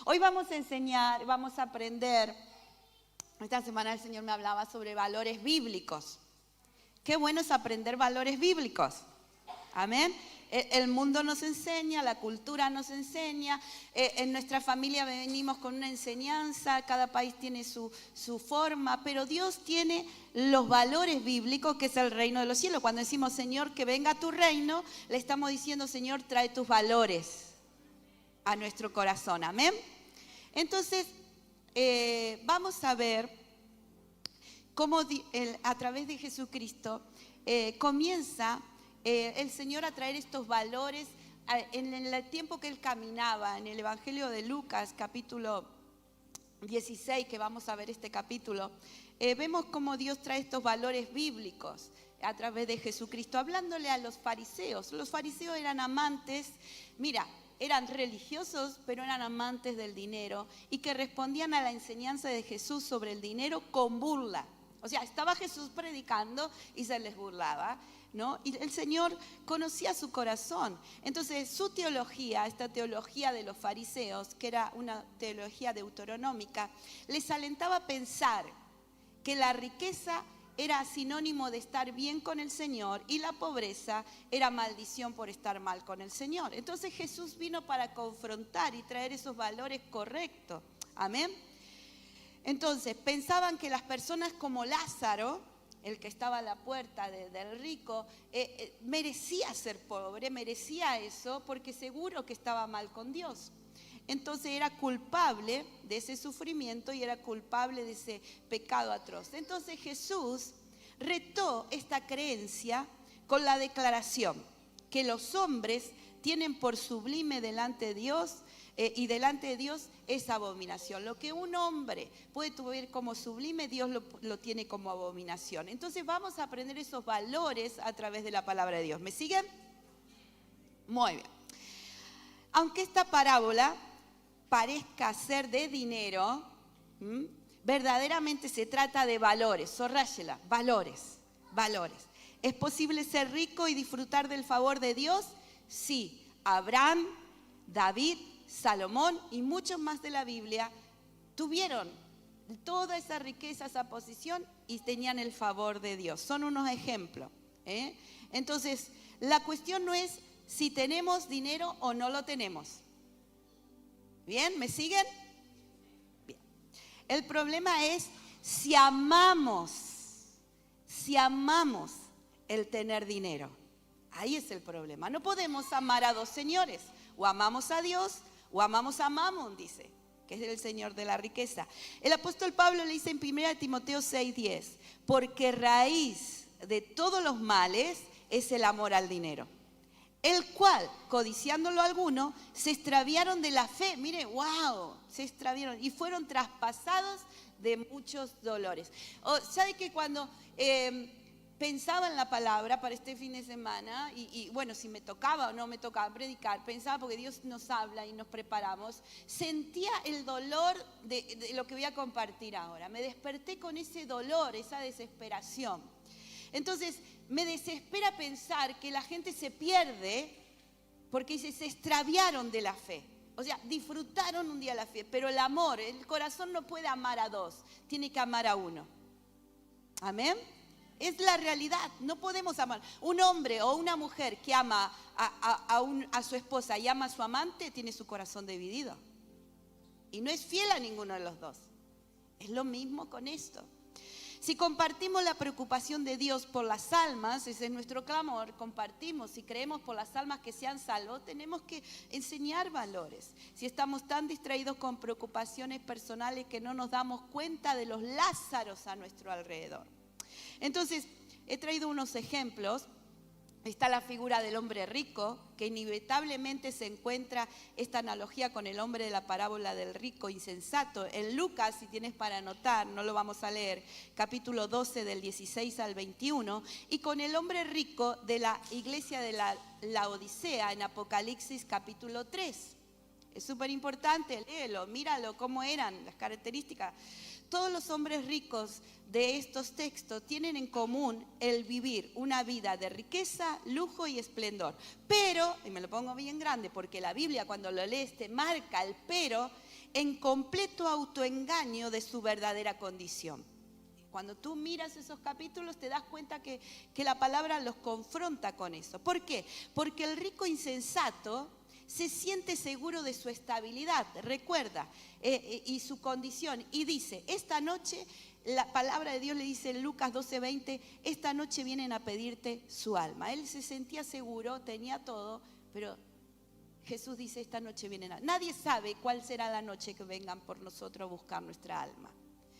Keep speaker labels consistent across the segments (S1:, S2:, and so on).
S1: Hoy vamos a enseñar, vamos a aprender. Esta semana el Señor me hablaba sobre valores bíblicos. Qué bueno es aprender valores bíblicos. Amén. El mundo nos enseña, la cultura nos enseña, en nuestra familia venimos con una enseñanza, cada país tiene su forma, pero Dios tiene los valores bíblicos, que es el reino de los cielos. Cuando decimos, Señor, que venga tu reino, le estamos diciendo, Señor, trae tus valores a nuestro corazón. Amén. Entonces, vamos a ver cómo a través de Jesucristo comienza el Señor a traer estos valores en el tiempo que Él caminaba. En el Evangelio de Lucas, capítulo 16, que vamos a ver este capítulo, vemos cómo Dios trae estos valores bíblicos a través de Jesucristo, hablándole a los fariseos. Los fariseos eran amantes, eran religiosos, pero eran amantes del dinero y que respondían a la enseñanza de Jesús sobre el dinero con burla. O sea, estaba Jesús predicando y se les burlaba, ¿no? Y el Señor conocía su corazón. Entonces, su teología, esta teología de los fariseos, que era una teología deuteronómica, les alentaba a pensar que la riqueza era sinónimo de estar bien con el Señor y la pobreza era maldición por estar mal con el Señor. Entonces, Jesús vino para confrontar y traer esos valores correctos. Amén. Entonces, pensaban que las personas como Lázaro, el que estaba a la puerta del rico, merecía ser pobre, merecía eso, porque seguro que estaba mal con Dios. Entonces era culpable de ese sufrimiento y era culpable de ese pecado atroz. Entonces Jesús retó esta creencia con la declaración que los hombres tienen por sublime delante de Dios, y delante de Dios es abominación. Lo que un hombre puede ver como sublime, Dios lo tiene como abominación. Entonces vamos a aprender esos valores a través de la palabra de Dios. ¿Me siguen? Muy bien. Aunque esta parábola parezca ser de dinero, verdaderamente se trata de valores. Sorráyela, valores. ¿Es posible ser rico y disfrutar del favor de Dios? Sí. Abraham, David, Salomón y muchos más de la Biblia tuvieron toda esa riqueza, esa posición y tenían el favor de Dios. Son unos ejemplos. Entonces, la cuestión no es si tenemos dinero o no lo tenemos. ¿Bien? ¿Me siguen? Bien. El problema es si amamos el tener dinero. Ahí es el problema. No podemos amar a dos señores. O amamos a Dios o amamos a Mamón, dice, que es el señor de la riqueza. El apóstol Pablo le dice en 1 Timoteo 6:10, porque raíz de todos los males es el amor al dinero, el cual, codiciándolo algunos, se extraviaron de la fe. Mire, wow, se extraviaron y fueron traspasados de muchos dolores. ¿Sabe que cuando pensaba en la palabra para este fin de semana y bueno, si me tocaba o no me tocaba predicar, pensaba porque Dios nos habla y nos preparamos, sentía el dolor de lo que voy a compartir ahora. Me desperté con ese dolor, esa desesperación. Entonces, me desespera pensar que la gente se pierde porque se extraviaron de la fe. O sea, disfrutaron un día la fe, pero el amor, el corazón no puede amar a dos, tiene que amar a uno. Amén. Es la realidad, no podemos amar. Un hombre o una mujer que ama a su esposa y ama a su amante, tiene su corazón dividido. Y no es fiel a ninguno de los dos. Es lo mismo con esto. Si compartimos la preocupación de Dios por las almas, ese es nuestro clamor, compartimos, si creemos por las almas que sean salvos, tenemos que enseñar valores. Si estamos tan distraídos con preocupaciones personales que no nos damos cuenta de los Lázaros a nuestro alrededor. Entonces, he traído unos ejemplos. Está la figura del hombre rico, que inevitablemente se encuentra esta analogía con el hombre de la parábola del rico insensato. En Lucas, si tienes para anotar, no lo vamos a leer, capítulo 12 del 16 al 21, y con el hombre rico de la iglesia de la Odisea en Apocalipsis capítulo 3. Es súper importante, léelo, míralo cómo eran las características. Todos los hombres ricos de estos textos tienen en común el vivir una vida de riqueza, lujo y esplendor. Pero, y me lo pongo bien grande porque la Biblia cuando lo lees te marca el pero, en completo autoengaño de su verdadera condición. Cuando tú miras esos capítulos te das cuenta que la palabra los confronta con eso. ¿Por qué? Porque el rico insensato se siente seguro de su estabilidad, recuerda, y su condición. Y dice, esta noche, la palabra de Dios le dice en Lucas 12:20, esta noche vienen a pedirte su alma. Él se sentía seguro, tenía todo, pero Jesús dice, esta noche vienen a... Nadie sabe cuál será la noche que vengan por nosotros a buscar nuestra alma.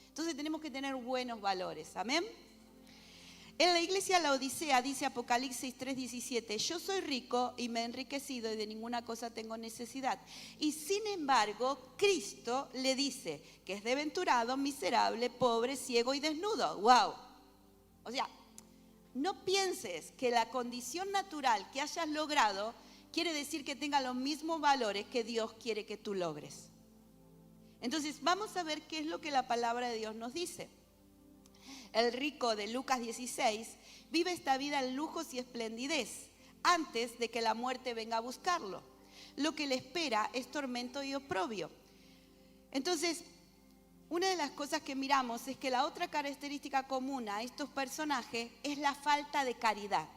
S1: Entonces tenemos que tener buenos valores, amén. En la iglesia Laodicea dice Apocalipsis 3:17, yo soy rico y me he enriquecido y de ninguna cosa tengo necesidad. Y sin embargo, Cristo le dice que es desventurado, miserable, pobre, ciego y desnudo. ¡Wow! O sea, no pienses que la condición natural que hayas logrado quiere decir que tenga los mismos valores que Dios quiere que tú logres. Entonces, vamos a ver qué es lo que la palabra de Dios nos dice. El rico de Lucas 16 vive esta vida en lujos y esplendidez antes de que la muerte venga a buscarlo. Lo que le espera es tormento y oprobio. Entonces, una de las cosas que miramos es que la otra característica común a estos personajes es la falta de caridad.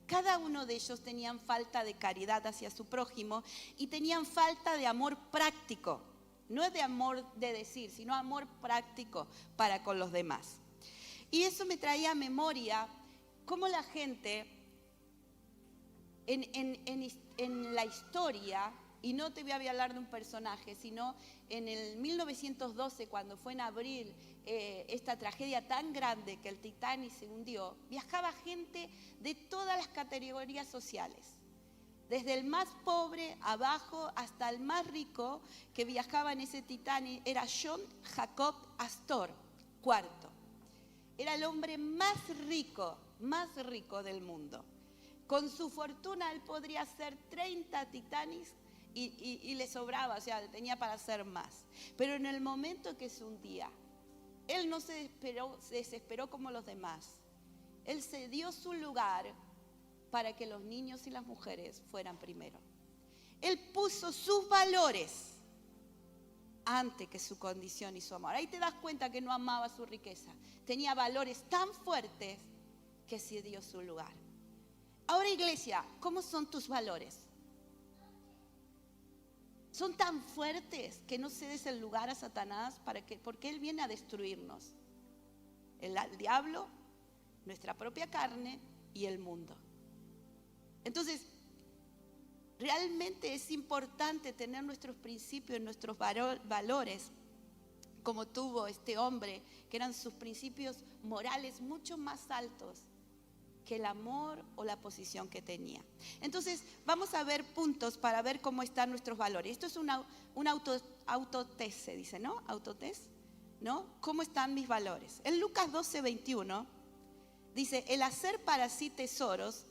S1: Cada uno de ellos tenían falta de caridad hacia su prójimo y tenían falta de amor práctico. No es de amor de decir, sino amor práctico para con los demás. Y eso me traía a memoria cómo la gente en la historia, y no te voy a hablar de un personaje, sino en el 1912, cuando fue en abril esta tragedia tan grande que el Titanic se hundió, viajaba gente de todas las categorías sociales. Desde el más pobre abajo hasta el más rico que viajaba en ese Titanic era John Jacob Astor IV. Era el hombre más rico del mundo. Con su fortuna él podría hacer 30 Titanics y le sobraba, o sea, tenía para hacer más. Pero en el momento que se hundía, él no se desesperó como los demás. Él cedió su lugar para que los niños y las mujeres fueran primero. Él puso sus valores antes que su condición y su amor. Ahí te das cuenta que no amaba su riqueza. Tenía valores tan fuertes que cedió su lugar. Ahora, iglesia, ¿cómo son tus valores? ¿Son tan fuertes que no cedes el lugar a Satanás porque él viene a destruirnos? El diablo, nuestra propia carne y el mundo. Entonces, realmente es importante tener nuestros principios, nuestros valores, como tuvo este hombre, que eran sus principios morales mucho más altos que el amor o la posición que tenía. Entonces, vamos a ver puntos para ver cómo están nuestros valores. Esto es un autotest, se dice, ¿no? Autotest, ¿no? ¿Cómo están mis valores? En Lucas 12:21 dice, el hacer para sí tesoros,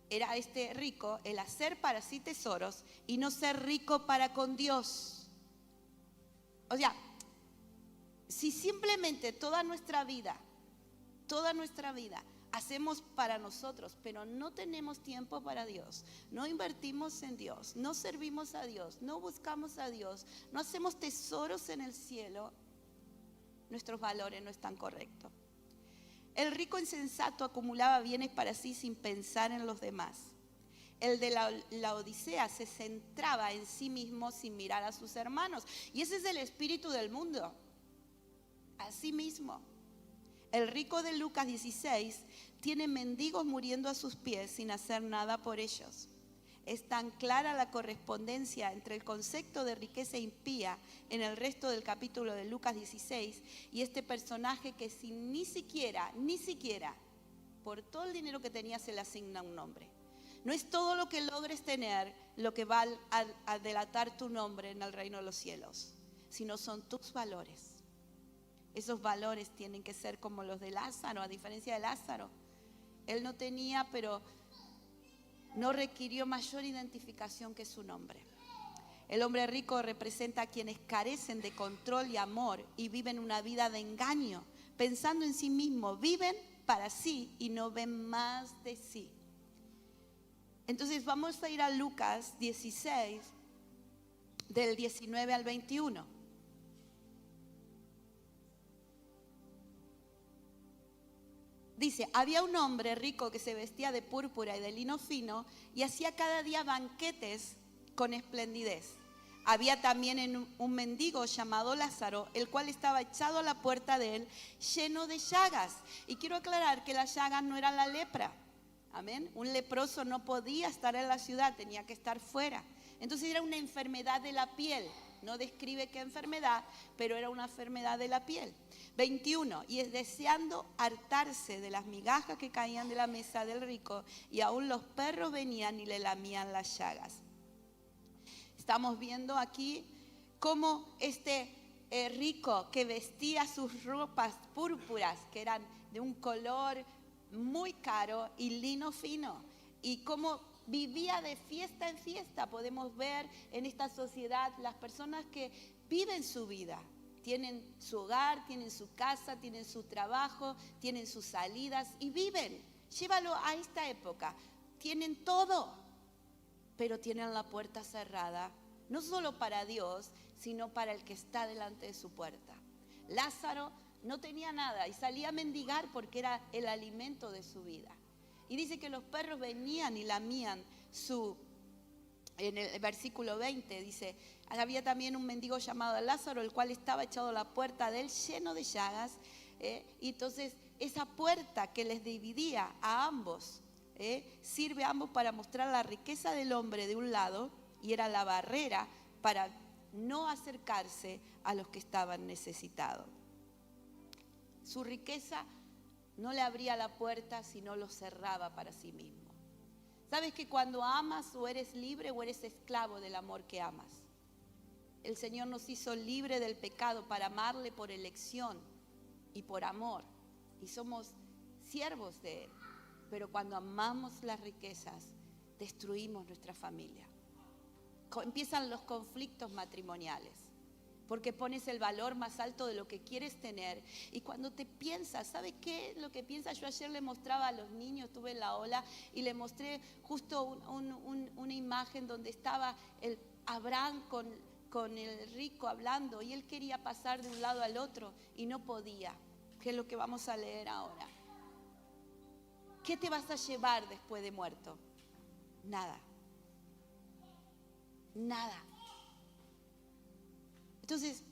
S1: era este rico, el hacer para sí tesoros y no ser rico para con Dios. O sea, si simplemente toda nuestra vida, hacemos para nosotros, pero no tenemos tiempo para Dios, no invertimos en Dios, no servimos a Dios, no buscamos a Dios, no hacemos tesoros en el cielo, nuestros valores no están correctos. El rico insensato acumulaba bienes para sí sin pensar en los demás. El de la Odisea se centraba en sí mismo sin mirar a sus hermanos. Y ese es el espíritu del mundo. Así mismo. El rico de Lucas 16 tiene mendigos muriendo a sus pies sin hacer nada por ellos. Es tan clara la correspondencia entre el concepto de riqueza impía en el resto del capítulo de Lucas 16 y este personaje que sin ni siquiera, por todo el dinero que tenía se le asigna un nombre. No es todo lo que logres tener lo que va a delatar tu nombre en el reino de los cielos, sino son tus valores. Esos valores tienen que ser como los de Lázaro, a diferencia de Lázaro. Él no tenía, pero no requirió mayor identificación que su nombre. El hombre rico representa a quienes carecen de control y amor y viven una vida de engaño, pensando en sí mismo, viven para sí y no ven más de sí. Entonces vamos a ir a Lucas 16 del 19 al 21. Dice, había un hombre rico que se vestía de púrpura y de lino fino y hacía cada día banquetes con esplendidez. Había también un mendigo llamado Lázaro, el cual estaba echado a la puerta de él, lleno de llagas. Y quiero aclarar que las llagas no eran la lepra. Amén. Un leproso no podía estar en la ciudad, tenía que estar fuera. Entonces era una enfermedad de la piel. No describe qué enfermedad, pero era una enfermedad de la piel. 21. Y es deseando hartarse de las migajas que caían de la mesa del rico, y aún los perros venían y le lamían las llagas. Estamos viendo aquí cómo este rico que vestía sus ropas púrpuras, que eran de un color muy caro, y lino fino, y cómo vivía de fiesta en fiesta. Podemos ver en esta sociedad las personas que viven su vida. Tienen su hogar, tienen su casa, tienen su trabajo, tienen sus salidas y viven. Llévalo a esta época. Tienen todo, pero tienen la puerta cerrada, no solo para Dios, sino para el que está delante de su puerta. Lázaro no tenía nada y salía a mendigar porque era el alimento de su vida. Y dice que los perros venían y lamían en el versículo 20 dice, había también un mendigo llamado Lázaro, el cual estaba echado a la puerta de él, lleno de llagas. Y entonces esa puerta que les dividía a ambos, sirve a ambos para mostrar la riqueza del hombre de un lado, y era la barrera para no acercarse a los que estaban necesitados. Su riqueza no le abría la puerta, sino lo cerraba para sí mismo. ¿Sabes que cuando amas o eres libre o eres esclavo del amor que amas? El Señor nos hizo libre del pecado para amarle por elección y por amor. Y somos siervos de Él. Pero cuando amamos las riquezas, destruimos nuestra familia. Empiezan los conflictos matrimoniales. Porque pones el valor más alto de lo que quieres tener. Y cuando te piensas, ¿sabe qué es lo que piensas? Yo ayer le mostraba a los niños, estuve en la ola y le mostré justo una imagen donde estaba el Abraham con el rico hablando, y él quería pasar de un lado al otro y no podía. ¿Qué es lo que vamos a leer ahora? ¿Qué te vas a llevar después de muerto? Nada. Nada. Entonces,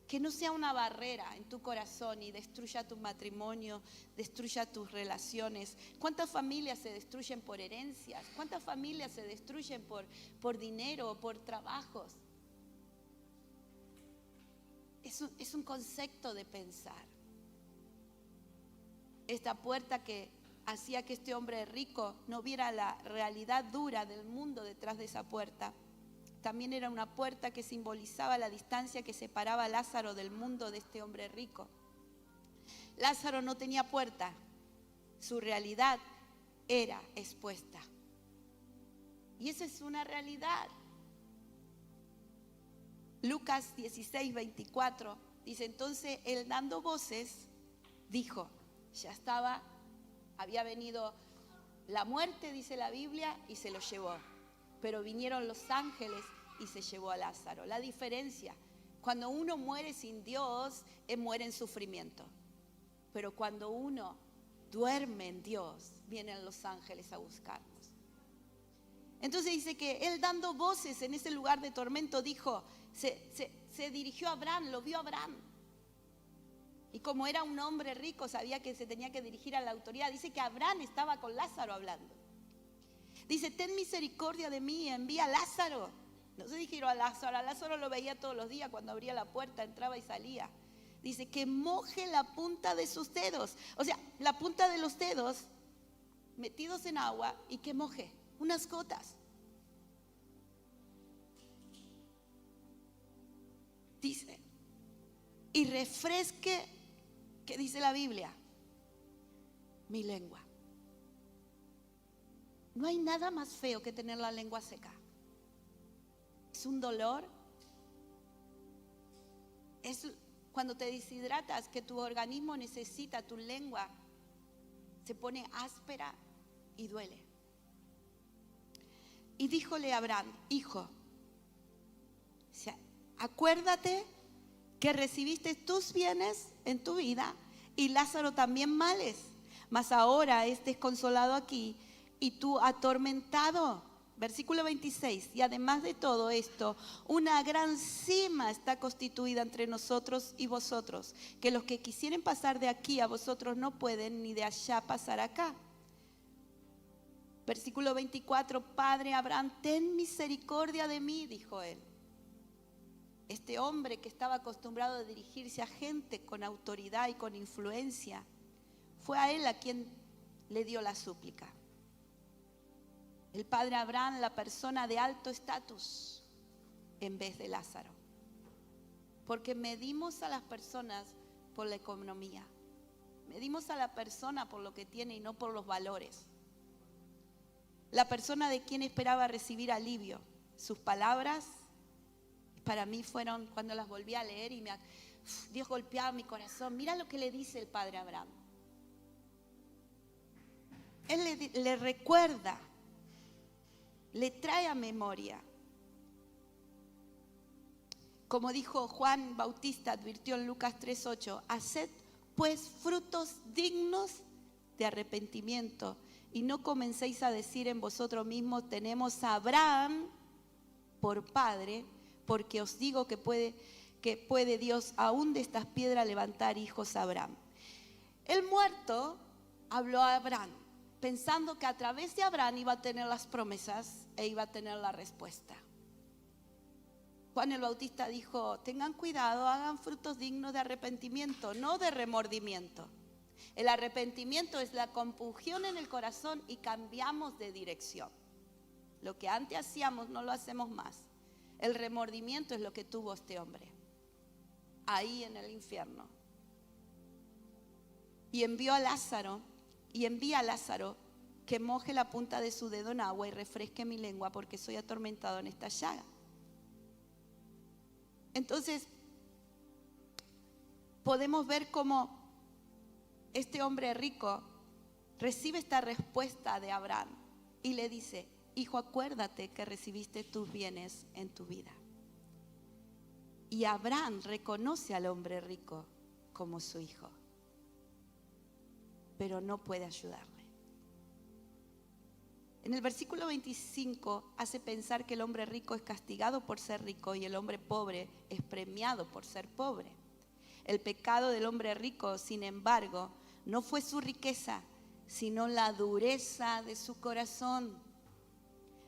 S1: que no sea una barrera en tu corazón y destruya tu matrimonio, destruya tus relaciones. ¿Cuántas familias se destruyen por herencias? ¿Cuántas familias se destruyen por dinero, por trabajos? Es un concepto de pensar. Esta puerta que hacía que este hombre rico no viera la realidad dura del mundo detrás de esa puerta. También era una puerta que simbolizaba la distancia que separaba a Lázaro del mundo de este hombre rico. Lázaro no tenía puerta, su realidad era expuesta. Y esa es una realidad. Lucas 16, 24 dice, entonces él dando voces, dijo, había venido la muerte, dice la Biblia, y se lo llevó. Pero vinieron los ángeles y se llevó a Lázaro. La diferencia, cuando uno muere sin Dios, muere en sufrimiento. Pero cuando uno duerme en Dios, vienen los ángeles a buscarnos. Entonces dice que él dando voces en ese lugar de tormento dijo, se dirigió a Abraham, lo vio a Abraham. Y como era un hombre rico, sabía que se tenía que dirigir a la autoridad. Dice que Abraham estaba con Lázaro hablando. Dice, ten misericordia de mí, envía a Lázaro. No se dijeron a Lázaro lo veía todos los días cuando abría la puerta, entraba y salía. Dice que moje la punta de sus dedos. O sea, la punta de los dedos metidos en agua y que moje unas gotas. Dice, y refresque, ¿qué dice la Biblia? Mi lengua. No hay nada más feo que tener la lengua seca. Es un dolor. Es cuando te deshidratas, que tu organismo necesita, tu lengua se pone áspera y duele. Y díjole a Abraham, hijo, acuérdate que recibiste tus bienes en tu vida y Lázaro también males. Mas ahora este es consolado aquí y tú atormentado. Versículo 26. Y además de todo esto, una gran cima está constituida entre nosotros y vosotros, que los que quisieren pasar de aquí a vosotros no pueden, ni de allá pasar acá. Versículo 24. Padre Abraham, ten misericordia de mí, dijo él. Este hombre que estaba acostumbrado a dirigirse a gente con autoridad y con influencia, fue a él a quien le dio la súplica. El padre Abraham, la persona de alto estatus, en vez de Lázaro. Porque medimos a las personas por la economía. Medimos a la persona por lo que tiene y no por los valores. La persona de quien esperaba recibir alivio. Sus palabras para mí fueron, cuando las volví a leer y Dios golpeaba mi corazón. Mira lo que le dice el padre Abraham. Él le recuerda, le trae a memoria. Como dijo Juan Bautista, advirtió en Lucas 3:8, haced pues frutos dignos de arrepentimiento y no comencéis a decir en vosotros mismos, tenemos a Abraham por padre, porque os digo que puede Dios aún de estas piedras levantar hijos a Abraham. El muerto habló a Abraham, pensando que a través de Abraham iba a tener las promesas e iba a tener la respuesta. Juan el Bautista dijo, tengan cuidado, hagan frutos dignos de arrepentimiento, no de remordimiento. El arrepentimiento es la compunción en el corazón y cambiamos de dirección. Lo que antes hacíamos no lo hacemos más. El remordimiento es lo que tuvo este hombre, ahí en el infierno. Y envía a Lázaro que moje la punta de su dedo en agua y refresque mi lengua porque soy atormentado en esta llaga. Entonces, podemos ver cómo este hombre rico recibe esta respuesta de Abraham y le dice, hijo, acuérdate que recibiste tus bienes en tu vida. Y Abraham reconoce al hombre rico como su hijo, pero no puede ayudarle. En el versículo 25 hace pensar que el hombre rico es castigado por ser rico y el hombre pobre es premiado por ser pobre. El pecado del hombre rico, sin embargo, no fue su riqueza, sino la dureza de su corazón.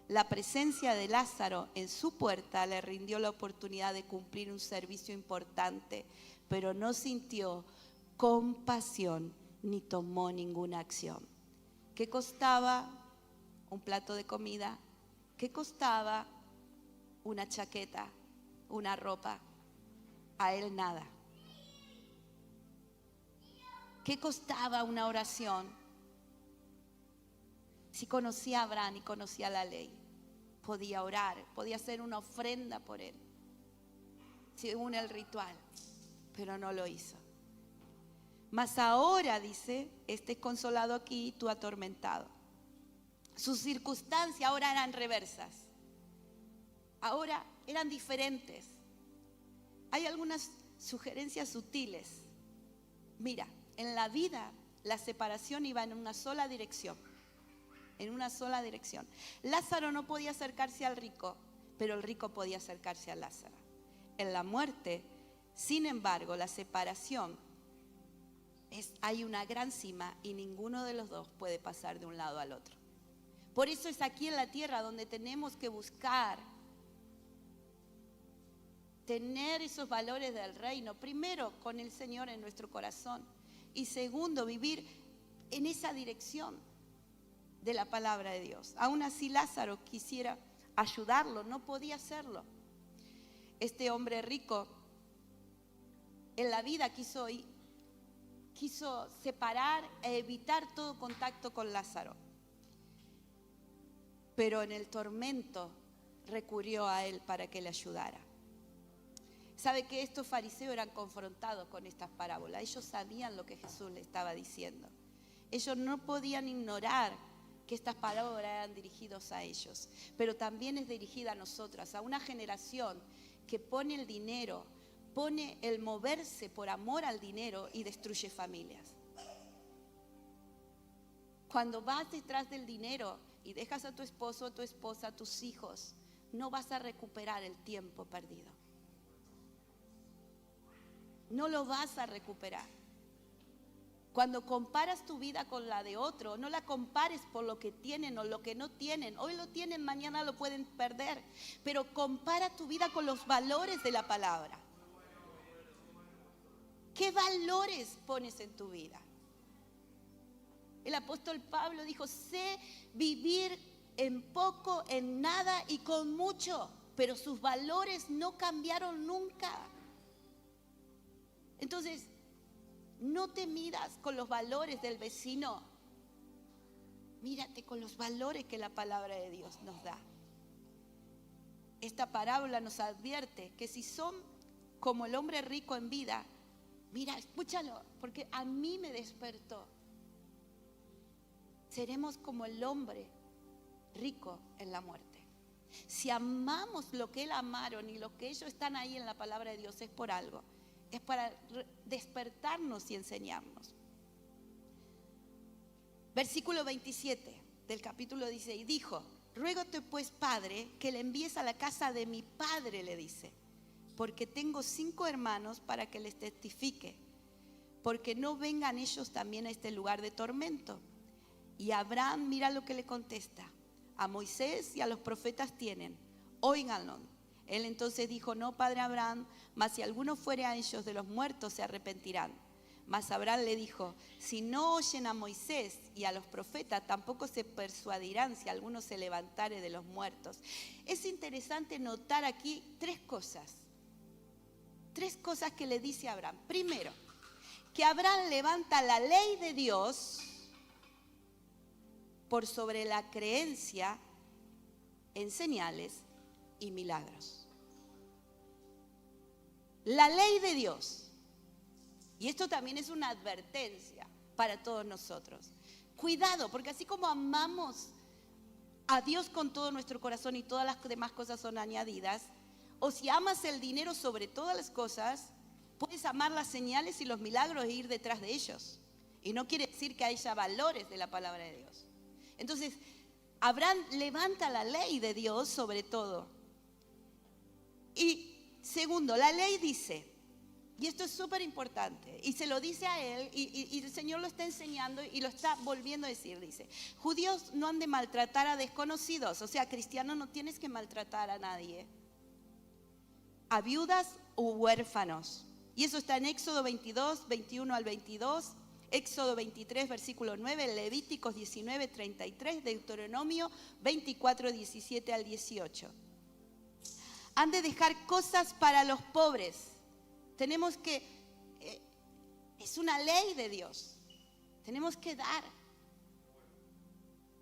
S1: La presencia de Lázaro en su puerta le rindió la oportunidad de cumplir un servicio importante, pero no sintió compasión ni tomó ninguna acción. ¿Qué costaba un plato de comida? ¿Qué costaba una chaqueta, una ropa? A él nada. ¿Qué costaba una oración? Si conocía a Abraham y conocía la ley, podía orar, podía hacer una ofrenda por él, según el ritual, pero no lo hizo. Mas ahora, dice, este es consolado aquí y tú atormentado. Sus circunstancias ahora eran reversas. Ahora eran diferentes. Hay algunas sugerencias sutiles. Mira, en la vida la separación iba en una sola dirección. En una sola dirección. Lázaro no podía acercarse al rico, pero el rico podía acercarse a Lázaro. En la muerte, sin embargo, la separación hay una gran cima y ninguno de los dos puede pasar de un lado al otro. Por eso es aquí en la tierra donde tenemos que buscar tener esos valores del reino. Primero, con el Señor en nuestro corazón. Y segundo, vivir en esa dirección de la palabra de Dios. Aún así Lázaro quisiera ayudarlo, no podía hacerlo. Este hombre rico en la vida quiso separar e evitar todo contacto con Lázaro. Pero en el tormento recurrió a él para que le ayudara. ¿Sabe que estos fariseos eran confrontados con estas parábolas? Ellos sabían lo que Jesús le estaba diciendo. Ellos no podían ignorar que estas parábolas eran dirigidas a ellos, pero también es dirigida a nosotras, a una generación que pone el dinero, pone el moverse por amor al dinero y destruye familias. Cuando vas detrás del dinero y dejas a tu esposo, a tu esposa, a tus hijos, no vas a recuperar el tiempo perdido. No lo vas a recuperar. Cuando comparas tu vida con la de otro, no la compares por lo que tienen o lo que no tienen. Hoy lo tienen, mañana lo pueden perder. Pero compara tu vida con los valores de la palabra. ¿Qué valores pones en tu vida? El apóstol Pablo dijo, sé vivir en poco, en nada y con mucho. Pero sus valores no cambiaron nunca. Entonces, no te miras con los valores del vecino. Mírate con los valores que la palabra de Dios nos da. Esta parábola nos advierte que si son como el hombre rico en vida, mira, escúchalo, porque a mí me despertó. Seremos como el hombre rico en la muerte. Si amamos lo que él amaron y lo que ellos están ahí en la palabra de Dios, es por algo. Es para despertarnos y enseñarnos. Versículo 27 del capítulo 16. Dijo, ruégote pues, Padre, que le envíes a la casa de mi padre, le dice, porque tengo 5 hermanos para que les testifique, porque no vengan ellos también a este lugar de tormento. Y Abraham, mira lo que le contesta, a Moisés y a los profetas tienen, óiganlo. Él entonces dijo, no, padre Abraham, mas si alguno fuere a ellos de los muertos se arrepentirán. Mas Abraham le dijo, si no oyen a Moisés y a los profetas, tampoco se persuadirán si alguno se levantare de los muertos. Es interesante notar aquí 3 cosas. 3 cosas que le dice a Abraham. Primero, que Abraham levanta la ley de Dios por sobre la creencia en señales y milagros. La ley de Dios. Y esto también es una advertencia para todos nosotros. Cuidado, porque así como amamos a Dios con todo nuestro corazón y todas las demás cosas son añadidas, o si amas el dinero sobre todas las cosas, puedes amar las señales y los milagros e ir detrás de ellos. Y no quiere decir que haya valores de la palabra de Dios. Entonces, Abraham levanta la ley de Dios sobre todo. Y segundo, la ley dice, y esto es súper importante, y se lo dice a él, y el Señor lo está enseñando y lo está volviendo a decir, dice, judíos no han de maltratar a desconocidos, o sea, cristiano no tienes que maltratar a nadie, a viudas u huérfanos. Y eso está en Éxodo 22, 21 al 22, Éxodo 23, versículo 9, Levíticos 19, 33, Deuteronomio 24, 17 al 18. Han de dejar cosas para los pobres. Tenemos que, es una ley de Dios. Tenemos que dar.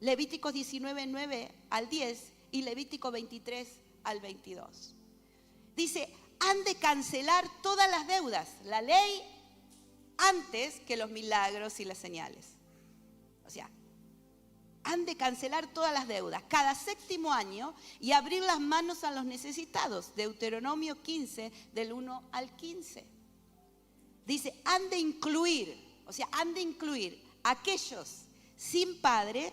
S1: Levíticos 19, 9 al 10 y Levítico 23 al 22. Dice, han de cancelar todas las deudas. La ley antes que los milagros y las señales. O sea, han de cancelar todas las deudas cada 7º año y abrir las manos a los necesitados. Deuteronomio 15, del 1 al 15. Dice, han de incluir aquellos sin padre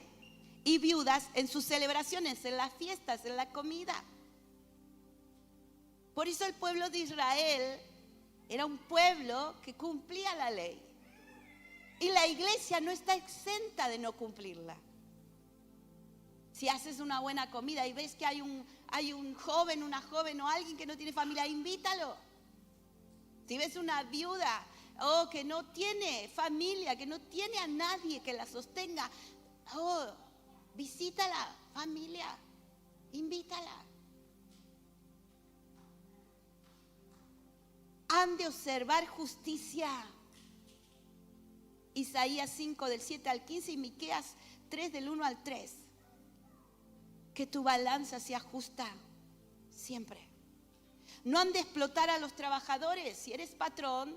S1: y viudas en sus celebraciones, en las fiestas, en la comida. Por eso el pueblo de Israel era un pueblo que cumplía la ley. Y la iglesia no está exenta de no cumplirla. Si haces una buena comida y ves que hay un joven, una joven o alguien que no tiene familia, invítalo. Si ves una viuda que no tiene familia, que no tiene a nadie que la sostenga, visítala, familia, invítala. Han de observar justicia. Isaías 5 del 7 al 15 y Miqueas 3 del 1 al 3. Que tu balanza sea justa siempre. No han de explotar a los trabajadores. Si eres patrón,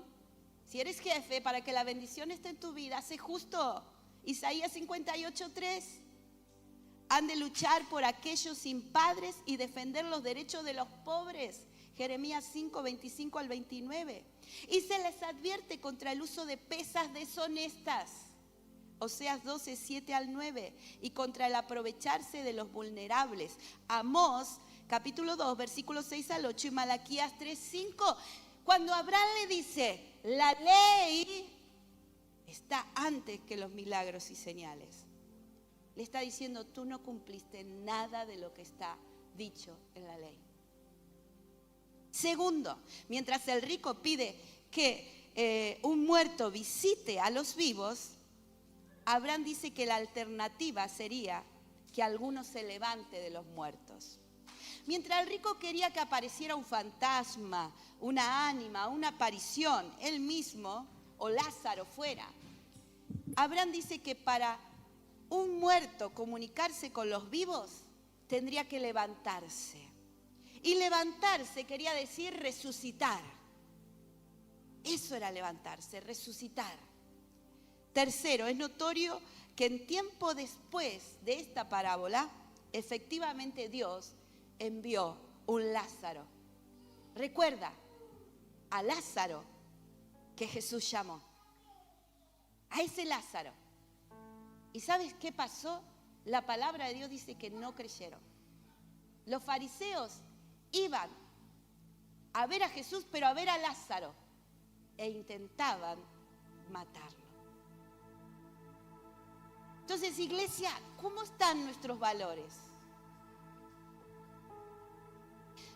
S1: si eres jefe, para que la bendición esté en tu vida, sé justo. Isaías 58, 3. Han de luchar por aquellos sin padres y defender los derechos de los pobres. Jeremías 5, 25 al 29. Y se les advierte contra el uso de pesas deshonestas. Oseas 12, 7 al 9. Y contra el aprovecharse de los vulnerables. Amós, capítulo 2, versículos 6 al 8. Y Malaquías 3, 5. Cuando Abraham le dice, la ley está antes que los milagros y señales. Le está diciendo, tú no cumpliste nada de lo que está dicho en la ley. Segundo, mientras el rico pide que un muerto visite a los vivos, Abraham dice que la alternativa sería que alguno se levante de los muertos. Mientras el rico quería que apareciera un fantasma, una ánima, una aparición, él mismo o Lázaro fuera, Abraham dice que para un muerto comunicarse con los vivos tendría que levantarse. Y levantarse quería decir resucitar. Eso era levantarse, resucitar. Tercero, es notorio que en tiempo después de esta parábola, efectivamente Dios envió un Lázaro. Recuerda, a Lázaro que Jesús llamó. A ese Lázaro. ¿Y sabes qué pasó? La palabra de Dios dice que no creyeron. Los fariseos iban a ver a Jesús, pero a ver a Lázaro, e intentaban matarlo. Entonces, iglesia, ¿cómo están nuestros valores?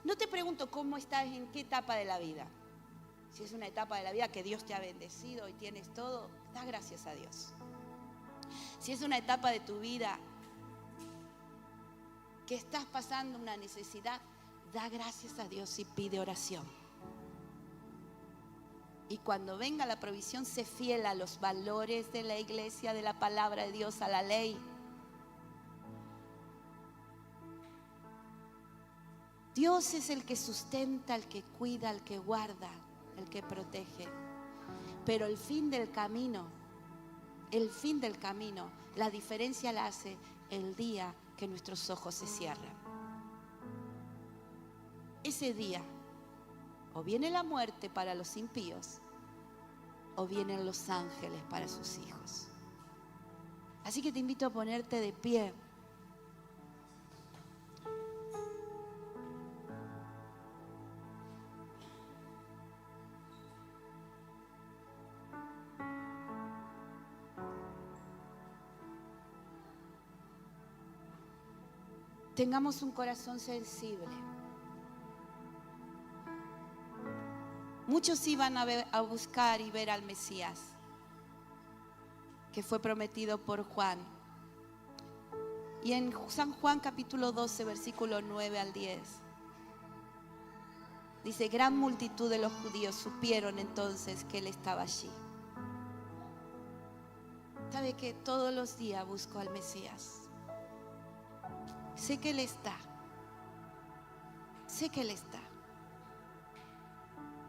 S1: No te pregunto cómo estás, en qué etapa de la vida. Si es una etapa de la vida que Dios te ha bendecido y tienes todo, da gracias a Dios. Si es una etapa de tu vida que estás pasando una necesidad, da gracias a Dios y pide oración. Y cuando venga la provisión, sé fiel a los valores de la iglesia, de la palabra de Dios, a la ley. Dios es el que sustenta, el que cuida, el que guarda, el que protege. Pero el fin del camino, la diferencia la hace el día que nuestros ojos se cierran. Ese día, o viene la muerte para los impíos, o vienen los ángeles para sus hijos. Así que te invito a ponerte de pie. Tengamos un corazón sensible. Muchos iban a buscar y ver al Mesías, que fue prometido por Juan. Y en San Juan capítulo 12, versículo 9 al 10, dice, gran multitud de los judíos supieron entonces que él estaba allí. ¿Sabe que todos los días busco al Mesías? Sé que él está. Sé que él está.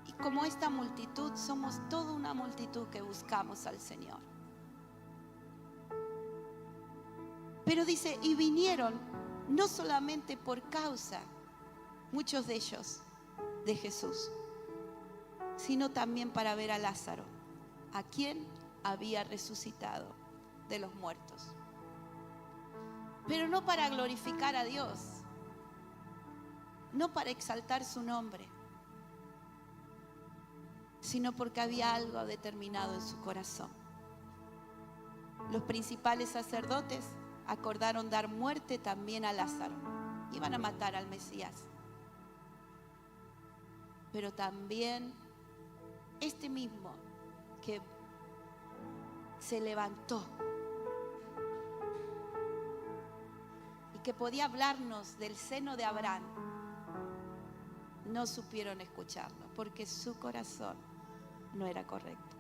S1: Y como esta multitud, somos toda una multitud que buscamos al Señor. Pero dice, y vinieron no solamente por causa, muchos de ellos, de Jesús, sino también para ver a Lázaro, a quien había resucitado de los muertos. Pero no para glorificar a Dios, no para exaltar su nombre, sino porque había algo determinado en su corazón. Los principales sacerdotes acordaron dar muerte también a Lázaro. Iban a matar al Mesías. Pero también este mismo que se levantó y que podía hablarnos del seno de Abraham, no supieron escucharlo porque su corazón no era correcto.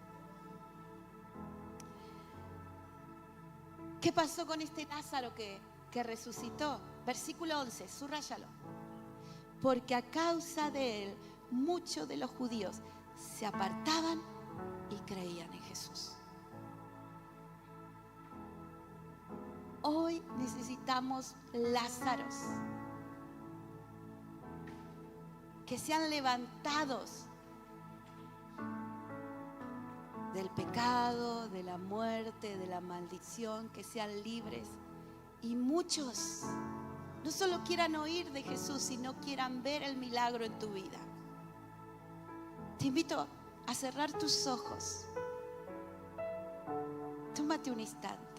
S1: ¿Qué pasó con este Lázaro que resucitó? Versículo 11, subráyalo. Porque a causa de él, muchos de los judíos se apartaban y creían en Jesús. Hoy necesitamos Lázaros que sean levantados del pecado, de la muerte, de la maldición, que sean libres. Y muchos no solo quieran oír de Jesús, sino quieran ver el milagro en tu vida. Te invito a cerrar tus ojos. Tómate un instante.